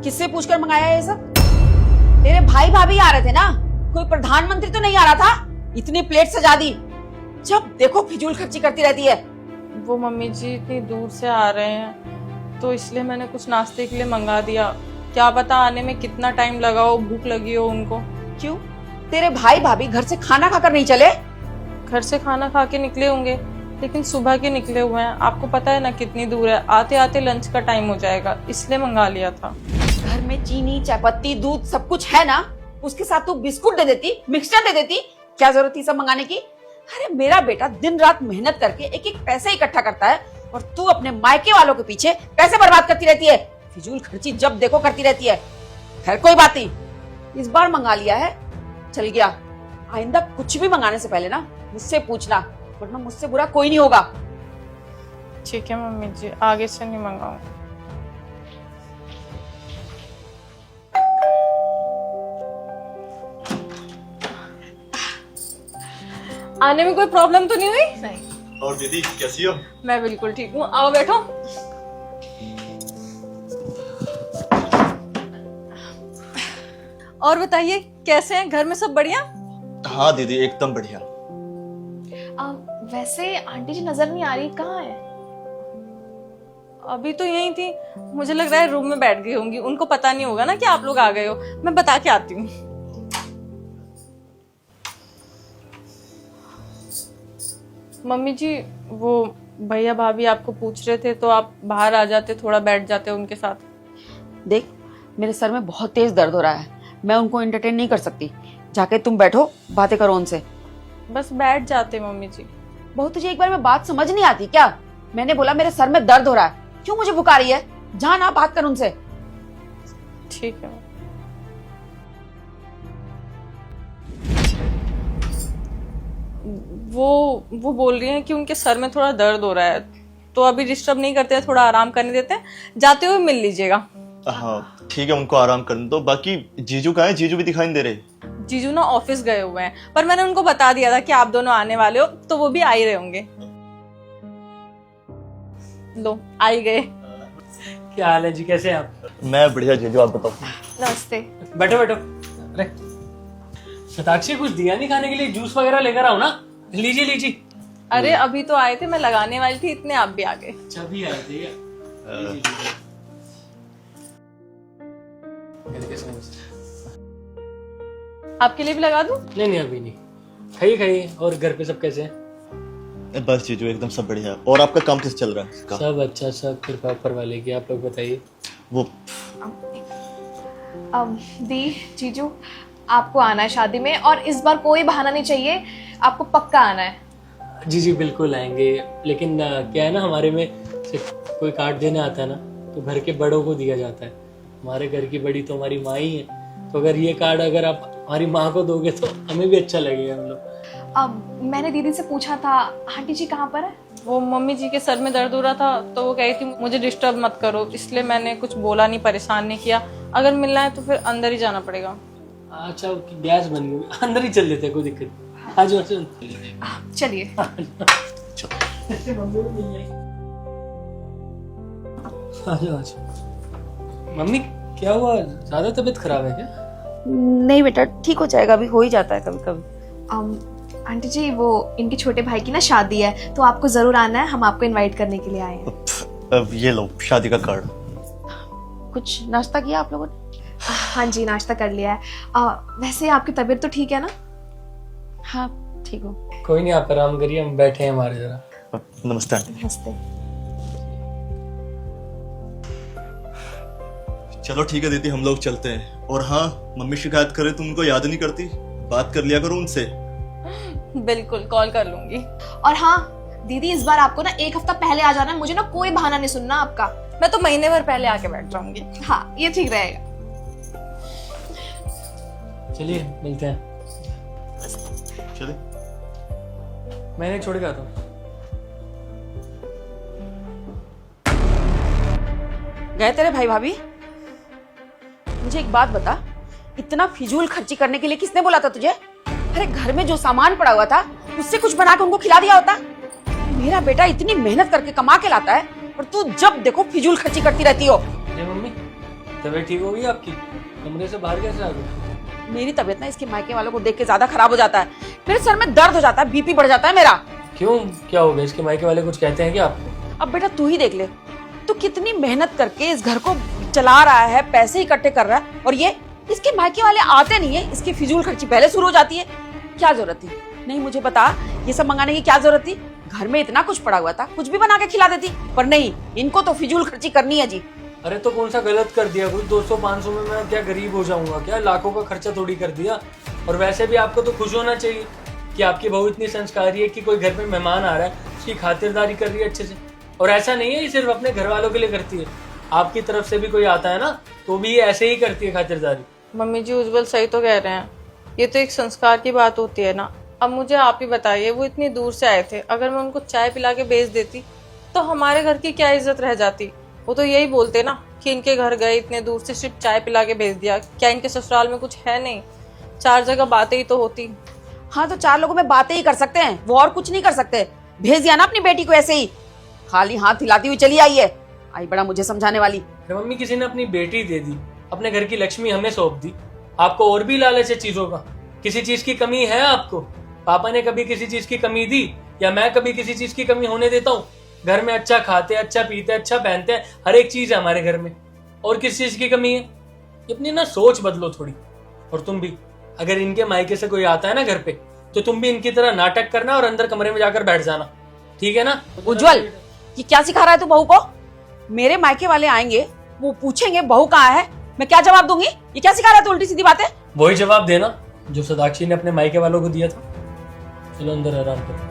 किससे पूछकर मंगाया है ये सब? तेरे भाई भाभी आ रहे थे ना, कोई प्रधानमंत्री तो नहीं आ रहा था? इतनी प्लेट सजा दी, जब देखो फिजूल खर्ची करती रहती है। वो मम्मी जी इतनी दूर से आ रहे हैं तो इसलिए मैंने कुछ नाश्ते के लिए मंगा दिया। क्या पता आने में कितना टाइम लगा हो, भूख लगी हो उनको। क्यों, तेरे भाई भाभी घर से खाना खाकर नहीं चले? घर से खाना खा के निकले होंगे, लेकिन सुबह के निकले हुए हैं। आपको पता है ना कितनी दूर है, आते आते लंच का टाइम हो जाएगा, इसलिए मंगा लिया था। घर में चीनी, चायपत्ती, दूध सब कुछ है ना, उसके साथ तू बिस्कुट दे देती, मिक्सचर दे देती, क्या जरूरत थी सब मंगाने की? अरे मेरा बेटा दिन रात मेहनत करके एक एक पैसे इकट्ठा करता है और तू अपने मायके वालों के पीछे पैसे बर्बाद करती रहती है, फिजूल खर्ची जब देखो करती रहती है। खैर कोई बात नहीं, इस बार मंगा लिया है, चल गया। आइंदा कुछ भी मंगाने से पहले ना मुझसे पूछना, वरना मुझसे बुरा कोई नहीं होगा। ठीक है मम्मी जी, आगे से नहीं मंगाऊंगा। आने में कोई प्रॉब्लम तो नहीं हुई? नहीं। और दीदी कैसी हो? मैं बिल्कुल ठीक हूँ, आओ बैठो। और बताइए कैसे हैं, घर में सब बढ़िया? हाँ दीदी एकदम बढ़िया। वैसे आंटी जी नजर नहीं आ रही, कहाँ है? अभी तो यही थी, मुझे लग रहा है रूम में बैठ गई होंगी। उनको पता नहीं होगा ना कि आप लोग आ गए हो। मैं बता के आती हूँ। मम्मी जी, वो भैया भाभी आपको पूछ रहे थे तो आप बाहर आ जाते, थोड़ा बैठ जाते उनके साथ। देख, मेरे सर में बहुत तेज दर्द हो रहा है, मैं उनको एंटरटेन नहीं कर सकती। जाके तुम बैठो, बातें करो उनसे। बस बैठ जाते मम्मी जी। बहू तुझे एक बार में बात समझ नहीं आती क्या? मैंने बोला मेरे सर में दर्द हो रहा है, क्यों मुझे बुका रही है? जा ना, बात कर उनसे। ठीक है। वो बोल रही हैं कि उनके सर में थोड़ा दर्द हो रहा है, तो अभी डिस्टर्ब नहीं करते, थोड़ा आराम करने देते हैं। जाते हुए मिल लीजिएगा। हाँ ठीक है, उनको आराम करने दो। बाकी जीजू कहाँ है? जीजू भी दिखाई नहीं दे रहे। जीजू ना ऑफिस गए हुए हैं, पर मैंने उनको बता दिया था कि आप दोनों आने वाले हो, तो वो भी आ ही रहे होंगे। लो, आ ही गए। क्या हाल है जी, कैसे हैं आप? मैं बढ़िया जीजू, आप बताओ। नमस्ते। बैठो बैठो। अरे शताक्षी, कुछ दिया नहीं खाने के लिए? जूस वगैरह लेकर आओ ना। लीजिए लीजिए। अरे अभी तो आए थे, मैं लगाने वाली थी, इतने आप भी आ गए। अच्छा भी आए थे आपके लिए भी लगा दूं? नहीं नहीं अभी नहीं। खाइए खाइए। और घर पे सब कैसे हैं? बस जीजू एकदम सब बढ़िया। और आपका काम कैसे चल रहा है? सब अच्छा, सब कृपा ऊपर वाले की। आप लोग बताइए। वो दी जीजू, आपको आना है शादी में, और इस बार कोई बहाना नहीं चाहिए, आपको पक्का आना है। जी जी बिल्कुल आएंगे, लेकिन क्या है ना, हमारे में सिर्फ कोई कार्ड देने आता है ना तो घर के बड़ों को दिया जाता है। हमारे घर की बड़ी तो हमारी माँ ही है, तो अगर ये कार्ड अगर आप हमारी माँ को दोगे तो हमें भी अच्छा लगेगा। हम लोग मैंने दीदी से पूछा था, आंटी जी कहाँ पर है? वो मम्मी जी के सर में दर्द हो रहा था, तो वो कही थी मुझे डिस्टर्ब मत करो, इसलिए मैंने कुछ बोला नहीं, परेशान नहीं किया। अगर मिलना है तो फिर अंदर ही जाना पड़ेगा। अच्छा, गैस बन गई, अंदर ही चल लेते हैं, कोई दिक्कत नहीं। आ जाओ चलिए। मम्मी क्या हुआ, ज्यादा तबीयत खराब है क्या? नहीं बेटा, ठीक हो जाएगा, अभी हो ही जाता है कभी कभी। आंटी जी, वो इनके छोटे भाई की ना शादी है, तो आपको जरूर आना है, हम आपको इनवाइट करने के लिए आए हैं। अब ये लो शादी का कार्ड। कुछ नाश्ता किया आप लोगों ने? हाँ जी, नाश्ता कर लिया है। वैसे आपकी तबीयत तो ठीक है ना? हाँ ठीक हो। कोई नहीं, आप आराम करिए, हम बैठे हैं हमारे जरा। नमस्ते आंटी। नमस्ते। चलो ठीक है दीदी, हम लोग चलते हैं। और हाँ, मम्मी शिकायत करे तुम उनको याद नहीं करती, बात कर लिया करो उनसे। बिल्कुल, कॉल कर लूंगी। और हाँ दीदी, इस बार आपको ना एक हफ्ता पहले आ जाना है, मुझे ना कोई बहाना नहीं सुनना आपका। मैं तो महीने भर पहले आके बैठ जाऊंगी। हाँ, ये ठीक रहेगा। चलिए मिलते हैं। चले। मैंने छोड़ के आता हूँ। गए तेरे भाई भाभी? मुझे एक बात बता, इतना फिजूल खर्ची करने के लिए किसने बोला था तुझे? अरे घर में जो सामान पड़ा हुआ था उससे कुछ बना के उनको खिला दिया होता। मेरा बेटा इतनी मेहनत करके कमा के लाता है और तू जब देखो फिजूल खर्ची करती रहती हो। मम्मी तबीयत ठीक हो गई आपकी? कमरे से बाहर कैसे आ गए? मेरी तबीयत ना इसके मायके वालों को देख के ज्यादा खराब हो जाता है। मेरे सर में दर्द हो जाता है, बीपी बढ़ जाता है मेरा। क्यों, क्या हो गया? इसके मायके वाले कुछ कहते हैं क्या आपको? अब बेटा तू ही देख ले, तू कितनी मेहनत करके इस घर को चला रहा है, पैसे इकट्ठे कर रहा है, और ये इसके मायके वाले आते नहीं है, इसकी फिजूल खर्ची पहले शुरू हो जाती है। क्या जरूरत थी? नहीं मुझे बता, ये सब मंगाने की क्या जरूरत थी? घर में इतना कुछ पड़ा हुआ था, कुछ भी बना के खिला देती, पर नहीं, इनको तो फिजूल खर्ची करनी है जी। अरे तो कौन सा गलत कर दिया? कुछ 200-500 में मैं क्या गरीब हो जाऊंगा क्या? लाखों का खर्चा थोड़ी कर दिया। और वैसे भी आपको तो खुश होना चाहिए कि आपकी बहू इतनी संस्कारी है कि कोई घर में मेहमान आ रहा है, उसकी खातिरदारी कर रही है अच्छे से। और ऐसा नहीं है ये सिर्फ अपने घर वालों के लिए करती है, आपकी तरफ से भी कोई आता है ना तो भी ये ऐसे ही करती है खातिरदारी। मम्मी जी उज्जवल सही तो कह रहे हैं, ये तो एक संस्कार की बात होती है ना। अब मुझे आप ही बताइए, वो इतनी दूर से आए थे, अगर मैं उनको चाय पिला के भेज देती तो हमारे घर की क्या इज्जत रह जाती? वो तो यही बोलते ना कि इनके घर गए इतने दूर से, सिर्फ चाय पिला के भेज दिया, क्या इनके ससुराल में कुछ है नहीं? 4 जगह बातें ही तो होती। हाँ तो 4 लोगों में बातें ही कर सकते हैं, वो और कुछ नहीं कर सकते। भेज दिया ना अपनी बेटी को ऐसे ही, खाली हाथ हिलाती हुई चली आई है, आई बड़ा मुझे समझाने वाली। अरे मम्मी, किसी ने अपनी बेटी दे दी, अपने घर की लक्ष्मी हमें सौंप दी, आपको और भी लालच है चीजों का? किसी चीज की कमी है आपको? पापा ने कभी किसी चीज की कमी दी, या मैं कभी किसी चीज की कमी होने देता हूँ? घर में अच्छा खाते, अच्छा पीते, अच्छा पहनते हैं, हर एक चीज है हमारे घर में, और किस चीज की कमी है? अपनी ना सोच बदलो थोड़ी। और तुम भी, अगर इनके मायके से कोई आता है ना घर पे, तो तुम भी इनकी तरह नाटक करना और अंदर कमरे में जाकर बैठ जाना, ठीक है ना? उज्जवल, ये क्या सिखा रहा है तू बहू को? मेरे मायके वाले आएंगे, वो पूछेंगे बहू कहाँ है, मैं क्या जवाब दूंगी? ये क्या सिखा रहा है तू उल्टी सीधी बातें? वही जवाब देना जो सदाक्षी ने अपने मायके वालों को दिया था। चलो अंदर आराम करो।